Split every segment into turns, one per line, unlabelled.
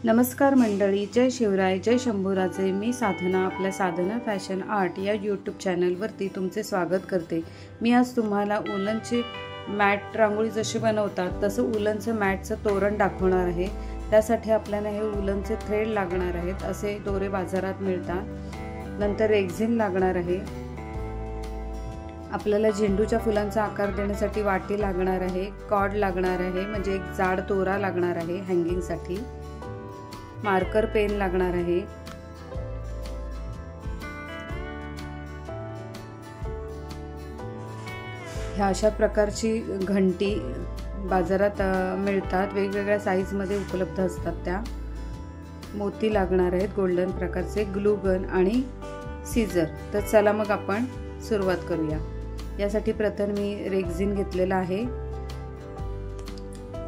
नमस्कार मंडळी, जय शिवराय, जय शंभूराजे। मी साधना, आपल्या साधना फॅशन आर्ट या यूट्यूब चॅनलवरती तुमचे स्वागत करते। मी आज तुम्हाला उलनची मॅट रांगोळी जशी बनवतात तसं उलनचं मॅटचं तोरण दाखवणार आहे। त्यासाठी आपल्याला हे उलनचे थ्रेड लागणार आहेत। असे दोरे बाजारात मिळतात। नंतर रेक्झिन लागणार आहे। आपल्याला झेंडूच्या फुलांचा आकार देण्यासाठी वाटी लागणार आहे। कॉर्ड लागणार आहे, म्हणजे एक जाड दोरा लागणार आहे हँगिंगसाठी। मार्कर पेन लागणार आहे। ह्या अशा प्रकारची घंटी बाजारात मिळतात, वेगवेगळ्या साईजमध्ये उपलब्ध असतात त्या। मोती लागणार आहेत गोल्डन प्रकारचे, ग्लू गन आणि सीझर। तर चला मग आपण सुरुवात करूया। यासाठी प्रथम मी रेक्झिन घेतलेला आहे।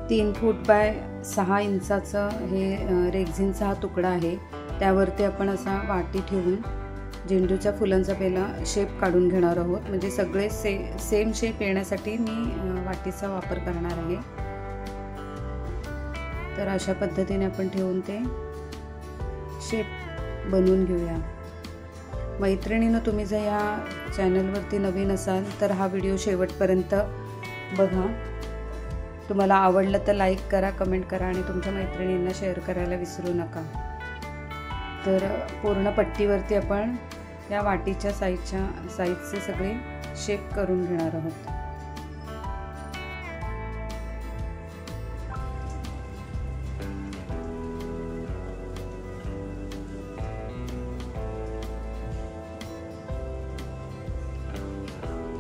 3 फूट बाय 6 इंचाचा हे रेक्झिनचा हा तुकडा आहे। त्यावरती आपण असा वाटी ठेवून झेंडूच्या फुलांचा पहिला शेप काढून घेणार आहोत। म्हणजे सगळे सेम शेप येण्यासाठी मी वाटीचा वापर करणार आहे। तर अशा पद्धतीने आपण ठेवून ते शेप बनवून घेऊया। मैत्रिणींनो, तुम्ही जर या चॅनलवरती नवीन असाल तर हा व्हिडिओ शेवटपर्यंत बघा। तुम्हाला आवडलं तर लाईक करा, कमेंट करा आणि तुमच्या मैत्रिणींना शेअर करायला विसरू नका। तर पूर्ण पट्टीवरती आपण या वाटीच्या साईजचे सगळे शेप करून घेणार आहोत।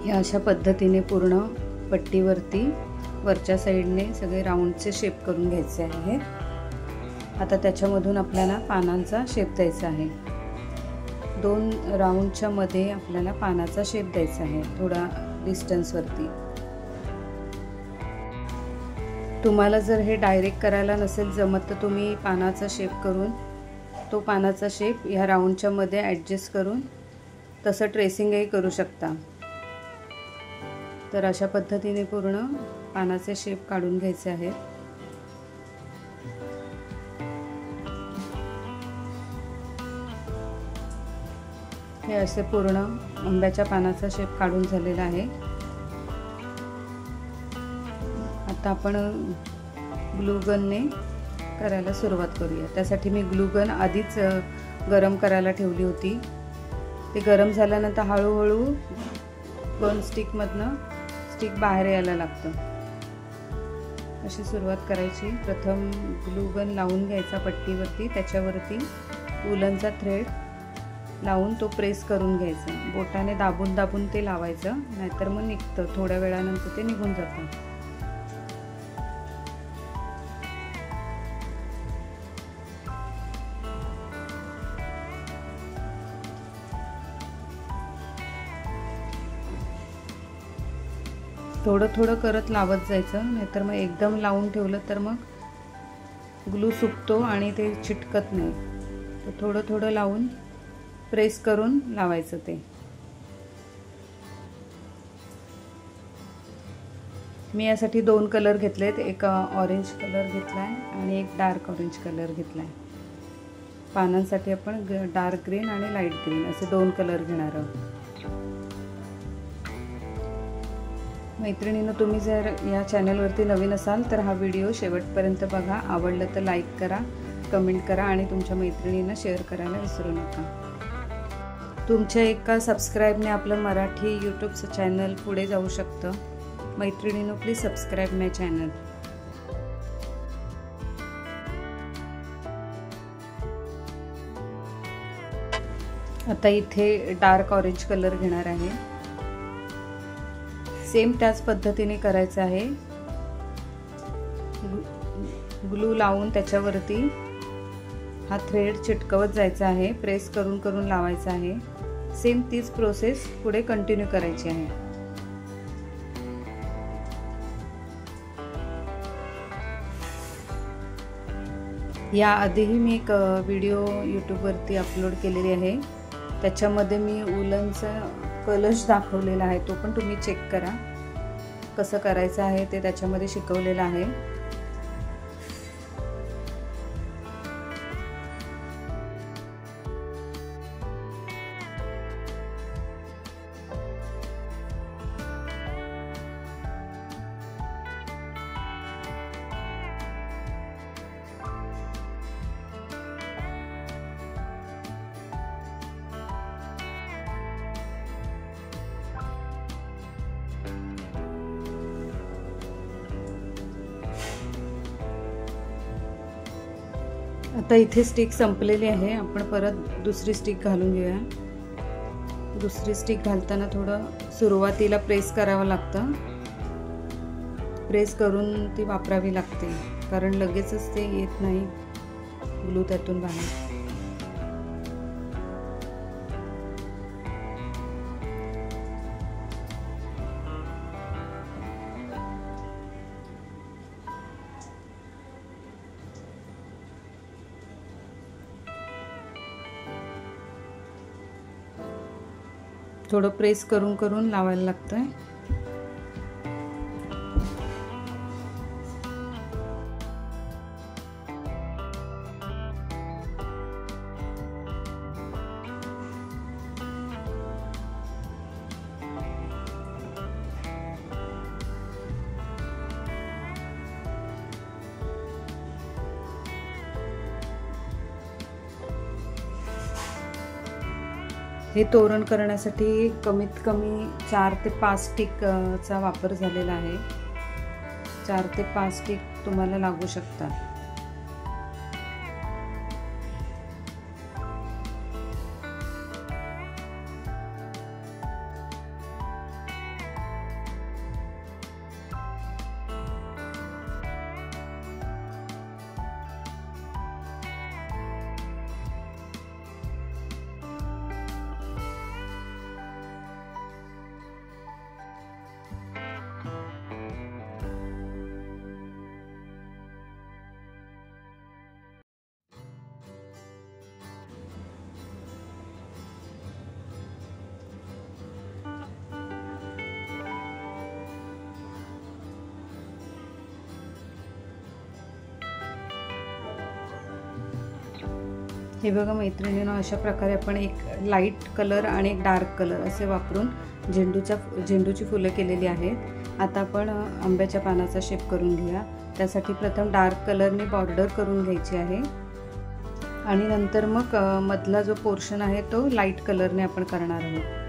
या अशा पद्धतीने पूर्ण पट्टीवरती वरच्या साईडने सगळे राऊंडचे शेप करून घ्यायचे आहे। आता त्याच्यामधून आपल्याला पानांचा शेप द्यायचा आहे। 2 राऊंडच्या मध्ये आपल्याला पानाचा शेप द्यायचा आहे, थोडा डिस्टन्सवरती। तुम्हाला जर हे डायरेक्ट करायला नसेल जमत तर तुम्ही पानाचा शेप करून तो पानाचा शेप ह्या राऊंडच्या मध्ये ॲडजस्ट करून तसं ट्रेसिंगही करू शकता। तर अशा पद्धतीने पूर्ण पानाचे शेप काढून घ्यायचे आहेत। हे असे पूर्ण आंब्याच्या पानाचा शेप काढून झालेला आहे। आता आपण ग्लू गनने करायला सुरुवात करूया। त्यासाठी मी ग्लू गन आधीच गरम करायला ठेवली होती। ते गरम झाल्यानंतर हळूहळू गन स्टिकमधनं स्टिक बाहेर यायला लागतं। अशी सुरुवात करायची। प्रथम ग्लू गन लावून घ्यायचा पट्टीवरती, त्याच्यावरती उलनचा थ्रेड लावून तो प्रेस करून घ्यायचा। बोटाने दाबून दाबून ते लावायचं, नाहीतर मग निघतं, थोड्या वेळानंतर ते निघून जातं। थोडं थोडं करत लावत जायचं, नाहीतर मग एकदम लावून ठेवलं तर मग ग्लू सुकतो आणि ते चिटकत नाही। तर थोडं थोडं लावून प्रेस करून लावायचं ते। मी यासाठी 2 कलर घेतलेत, एक ऑरेंज कलर घेतलाय आणि एक डार्क ऑरेंज कलर घेतलाय। पानांसाठी आपण डार्क ग्रीन आणि लाईट ग्रीन असे 2 कलर घेणार आहोत। मैत्रिणींनो, तुम्ही जर या चॅनलवरती नवीन असाल तर हा व्हिडिओ शेवटपर्यंत बघा। आवडलं तर लाईक करा, कमेंट करा आणि तुमच्या मैत्रिणींना शेअर करायला विसरू नका। तुमच्या एका सबस्क्राईबने आपलं मराठी यूट्यूबचं चॅनल पुढे जाऊ शकतं। मैत्रिणींनो, प्लीज सबस्क्राईब माय चॅनल। आता इथे डार्क ऑरेंज कलर घेणार आहे। सेम त्याच पद्धतीने करायचं आहे। ग्लू लावून त्याच्यावरती हा थ्रेड चिटकवत जायचा आहे, प्रेस करून करून लावायचा आहे। सेम तीच प्रोसेस पुढे कंटिन्यू करायची आहे। याआधीही मी एक व्हिडिओ यूट्यूबवरती अपलोड केलेली आहे। त्याच्यामध्ये मी उलनचा कलश दाखवलेला आहे, तो पण तुम्ही चेक करा। कसं करायचं आहे ते त्याच्यामध्ये शिकवलेलं आहे। आता इथे स्टिक संपलेली आहे, आपण परत दुसरी स्टिक घालून घेऊया। दुसरी स्टिक घालताना थोडं सुरुवातीला प्रेस करावं लागतं, प्रेस करून ती वापरावी लागते, कारण लगेचच ते येत नाही ग्लू त्यातून बाहेर। थोडं प्रेस करून करून लावायला लागतंय। हे तोरण करण्यासाठी कमीत कमी 4 ते 5 स्टिकचा वापर झालेला आहे। 4 ते 5 स्टिक तुम्हाला लागू शकतात। हे बघा मैत्रिणींनो, अशा प्रकारे आपण एक लाईट कलर आणि एक डार्क कलर असे वापरून झेंडूची फुलं केलेली आहेत। आता आपण आंब्याच्या पानाचा शेप करून घेऊया। त्यासाठी प्रथम डार्क कलरने बॉर्डर करून घ्यायची आहे आणि नंतर मग मधला जो पोर्शन आहे तो लाईट कलरने आपण करणार आहोत।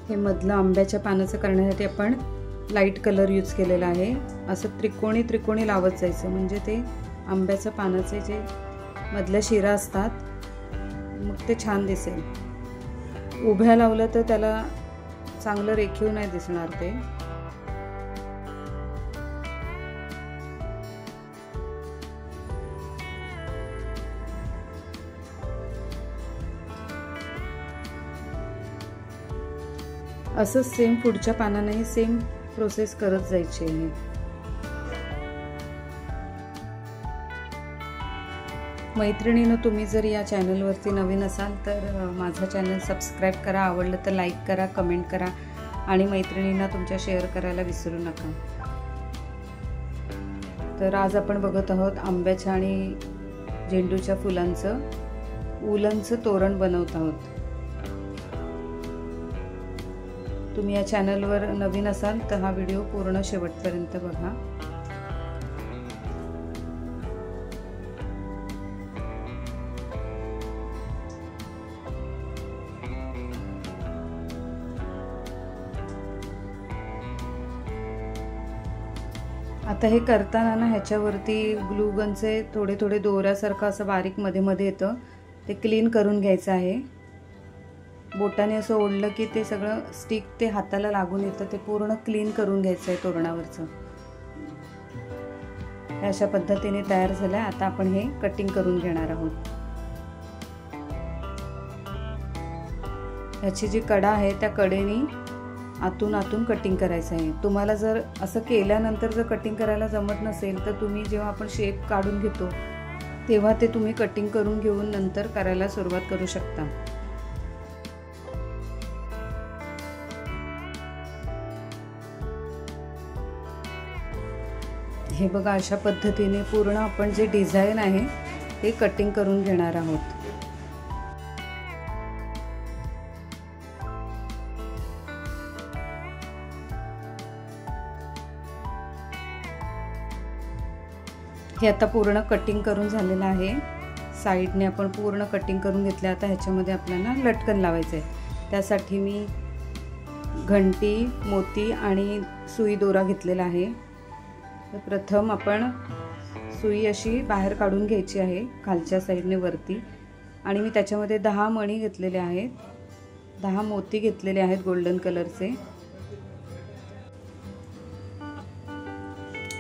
हे मधलं आंब्याच्या पानाचं करण्यासाठी आपण लाईट कलर यूज केलेला आहे। असं त्रिकोणी त्रिकोणी लावत जायचं, म्हणजे ते आंब्याच्या पानाचे जे मधल्या शिरा असतात मग ते छान दिसेल। उभ्या लावलं तर त्याला चांगलं रेखीव नाही दिसणार ते। असं सेम पुढच्या पानांनाही सेम प्रोसेस करत जायची आहे। मैत्रिणींनो, तुम्ही जर या चॅनलवरती नवीन असाल तर माझा चॅनल सबस्क्राईब करा, आवडलं तर लाईक करा, कमेंट करा आणि मैत्रिणींना तुमच्या शेअर करायला विसरू नका। तर आज आपण बघत आहोत आंब्याच्या आणि झेंडूच्या फुलांचं उलनचं तोरण बनवत आहोत। तुम्ही या चॅनलवर नवीन असाल तर हा व्हिडिओ पूर्ण शेवटपर्यंत बघा। आता हे करताना ना ह्याच्यावरती ग्लू गनचे थोडे थोडे दोऱ्यासारखं असं बारीक मध्ये मध्ये येतं, ते क्लीन करून घ्यायचं आहे। बोटाने असं ओढलं की ते सगळं स्टिक ते हाताला लागून येतं, ते पूर्ण क्लीन करून घ्यायचं आहे तोरणावरचं। अशा पद्धतीने तयार झालंय। आता आपण हे कटिंग करून घेणार आहोत। याची जी कडा आहे त्या कडेने आतून आतून कटिंग करायचं आहे। तुम्हाला जर असं केल्यानंतर जर कटिंग करायला जमत नसेल तर तुम्ही जेव्हा आपण शेप काढून घेतो तेव्हा ते तुम्ही कटिंग करून घेऊन नंतर करायला सुरुवात करू शकता। हे बघा, अशा पद्धतीने पूर्ण आपण जे डिझाइन आहे ते कटिंग करून घेणार आहोत। हे आता पूर्ण कटिंग करून झालेलं आहे। साईडने आपण पूर्ण कटिंग करून घेतले। आता ह्याच्यामध्ये आपल्याला लटकन लावायचं आहे। त्यासाठी मी घंटी, मोती आणि सुई दोरा घेतलेला आहे। तर प्रथम आपण सुई अशी बाहेर काढून घ्यायची आहे खालच्या साईडने वरती, आणि मी त्याच्यामध्ये 10 मणी घेतलेले आहेत, 10 मोती घेतलेले आहेत गोल्डन कलरचे।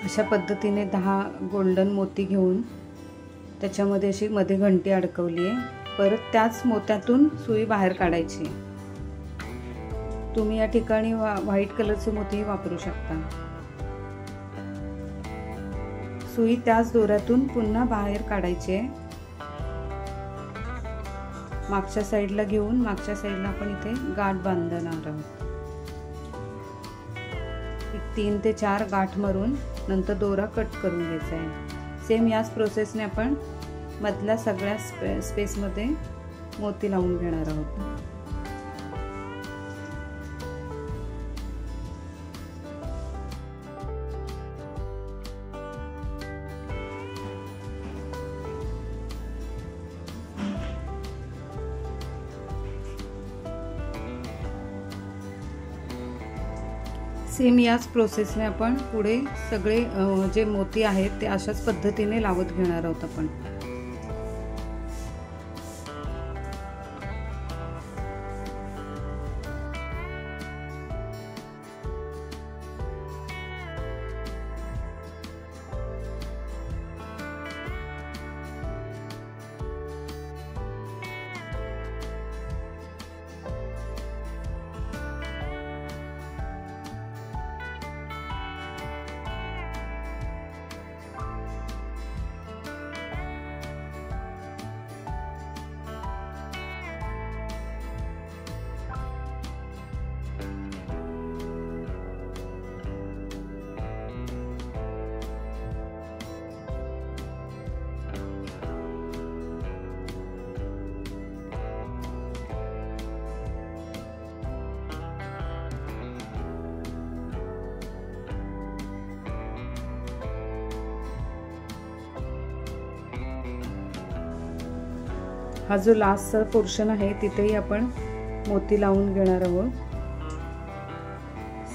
अशा पद्धतीने 10 गोल्डन मोती घेऊन त्याच्यामध्ये अशी मध्ये घंटी अडकवली आहे। परत त्याच मोत्यातून सुई बाहेर काढायची। तुम्ही या ठिकाणी व्हाईट कलरचे मोतीही वापरू शकता। सुई त्याच दोऱ्यातून पुन्हा बाहेर काढायची आहे। मागच्या साईडला घेऊन मागच्या साईडला आपण इथे गाठ बांधणार आहोत। 3 ते 4 गाठ मारून नंतर दोरा कट करून घ्यायचा आहे। सेम याच प्रोसेसने आपण मधल्या सगळ्या स्पेसमध्ये मोती लावून घेणार आहोत। सेम याच प्रोसेसने आपण पुढे सगळे जे मोती आहेत ते अशाच पद्धतीने लावत घेणार आहोत आपण। हा जो लास्टचा पोर्शन आहे तिथेही आपण मोती लावून घेणार आहोत।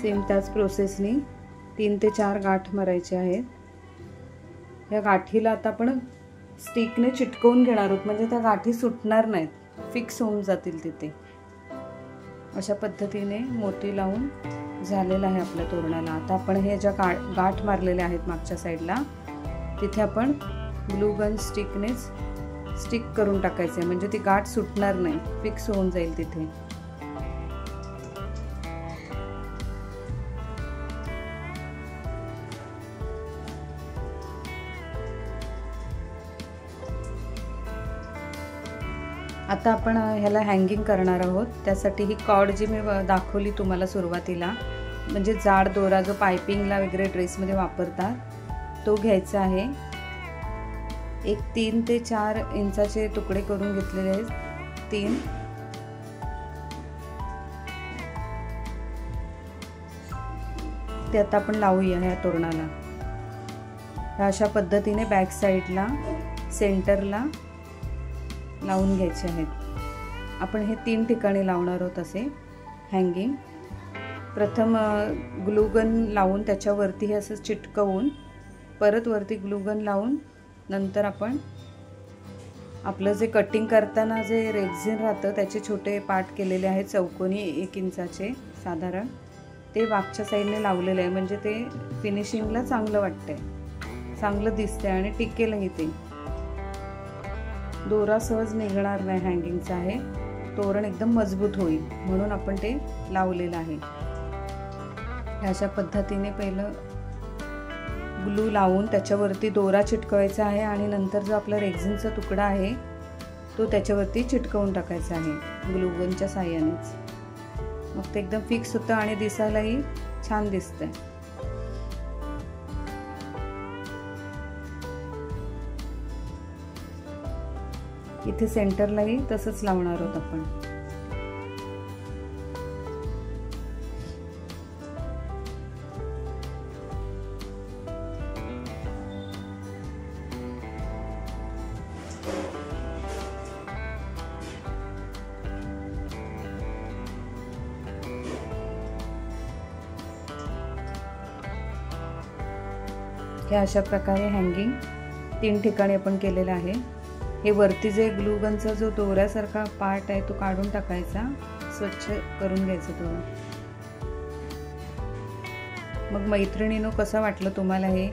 सेम त्याच प्रोसेसने 3 ते 4 गाठ मारायचे आहेत। या गाठीला आता आपण स्टिकने चिटकवून घेणार आहोत, म्हणजे त्या गाठी सुटणार नाहीत, फिक्स होऊन जातील तिथे। अशा पद्धतीने मोती लावून झालेला आहे आपल्या तोरणाला। आता आपण हे ज्या गाठ मारलेल्या आहेत मागच्या साईडला तिथे आपण ग्लू गन स्टिकनेच स्टिक करून टाकायचे, म्हणजे ती गाठ सुटणार नाही, फिक्स होऊन जाईल तिथे। आता आपण ह्याला हँगिंग करणार आहोत। त्यासाठी ही कॉर्ड जी मी दाखवली तुम्हाला सुरुवातीला, म्हणजे जाड दोरा जो पायपिंगला वगैरे ड्रेसमध्ये वापरतात तो घ्यायचा आहे। एक 3 ते 4 इंचाचे तुकडे करून घेतलेले आहेत, 3। ते आता आपण लावूया ह्या तोरणाला। अशा पद्धतीने बॅक साईडला सेंटरला लावून घ्यायचे आहेत। आपण हे 3 ठिकाणी लावणार आहोत असे हँगिंग। प्रथम ग्लू गन लावून त्याच्यावरती हे असं चिटकवून परत वरती ग्लू गन लावून नंतर आपण आपलं जे कटिंग करताना जे रेक्झिन राहतं त्याचे छोटे पार्ट केलेले आहेत चौकोनी 1 इंचाचे साधारण, ते मागच्या साईडने लावलेले आहे, म्हणजे ते फिनिशिंगला चांगलं वाटतंय, चांगलं दिसतंय आणि टिकेलही ते। दोरा सहज निघणार नाही, हँगिंगचा आहे, तोरण एकदम मजबूत होईल म्हणून आपण ते लावलेलं आहे। अशा पद्धतीने पहिलं ग्लू लावून त्याच्यावरती दोरा चिटकवायचा आहे आणि नंतर जो आपला रेक्झिनचा तुकडा आहे तो त्याच्यावरती चिटकवून टाकायचा आहे ग्लू गनच्या साहाय्यानेच। मग ते एकदम फिक्स होतं आणि दिसायलाही छान दिसतंय। इथे सेंटरलाही तसंच लावणार आहोत आपण। हे अशा प्रकारे हँगिंग 3 ठिकाणी आपण केलेलं आहे। हे वरती जे ग्लू गनचा जो दोऱ्यासारखा पार्ट आहे तो काढून टाकायचा, स्वच्छ करून घ्यायचं दोरं। मग मैत्रिणींनो, कसं वाटलं तुम्हाला हे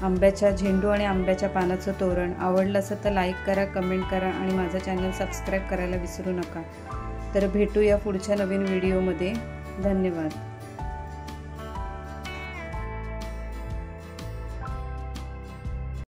आंब्याच्या झेंडू आणि आंब्याच्या पानाचं तोरण? आवडलं असेल तर लाईक करा, कमेंट करा आणि माझं चॅनल सबस्क्राईब करायला विसरू नका। तर भेटूया पुढच्या नवीन व्हिडिओमध्ये। धन्यवाद।